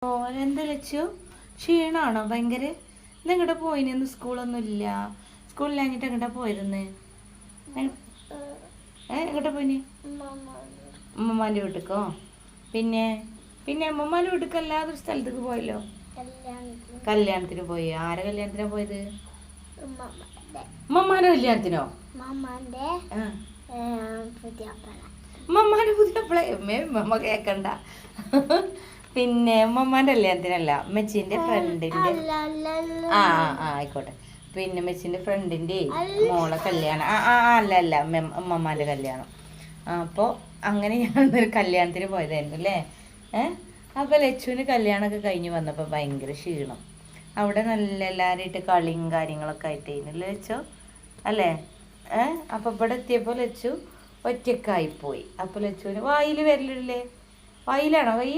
ഓ എന്താ ലച്ചു ക്ഷീണാണോ ഭയങ്കര? ഇന്നെങ്ങോട്ടാ പോയിന്ന്? സ്കൂളൊന്നും ഇല്ല. സ്കൂളിലാഞ്ഞിട്ട് എങ്ങോട്ടാ പോയിരുന്ന്? എങ്ങോട്ടാ പോയിന്? ഉമ്മമാൻ്റെ വീട്ടിക്കോ? പിന്നെ പിന്നെ ഉമ്മമാൻ്റെ വീട്ടിക്ക് എല്ലാതൊരു സ്ഥലത്തേക്ക് പോയല്ലോ. കല്യാണത്തിന് പോയി. ആരെ കല്യാണത്തിനാ പോയത്? ഉമ്മമാൻ്റെ കല്യാണത്തിനോ? ഉമ്മമാൻ്റെ പുതിയ ഉമ്മ കേക്കണ്ട. പിന്നെ ഉമ്മമാൻ്റെ കല്യാണത്തിനല്ല, മെച്ചിന്റെ ഫ്രണ്ടിന്റെ. ആ ആയിക്കോട്ടെ. പിന്നെ മെച്ചിന്റെ ഫ്രണ്ടിന്റെ മോളെ കല്യാണം. അല്ല ഉമ്മമാൻ്റെ കല്യാണം. അപ്പോൾ അങ്ങനെ ഞാനൊരു കല്യാണത്തിന് പോയതായിരുന്നു അല്ലേ. അപ്പോൾ ലച്ചുവിന് കല്യാണമൊക്കെ കഴിഞ്ഞ് വന്നപ്പോൾ ഭയങ്കര ക്ഷീണം. അവിടെ നല്ല എല്ലാവരും കളിയും കാര്യങ്ങളൊക്കെ ആയിട്ടായിരുന്നു ലച്ചു അല്ലേ. അപ്പോൾ ഇവിടെ എത്തിയപ്പോൾ ലച്ചു ഒറ്റക്കായിപ്പോയി. അപ്പോൾ ലച്ചുവിന് വായിൽ വരലില്ലേ? വായിലാണോ കൈ?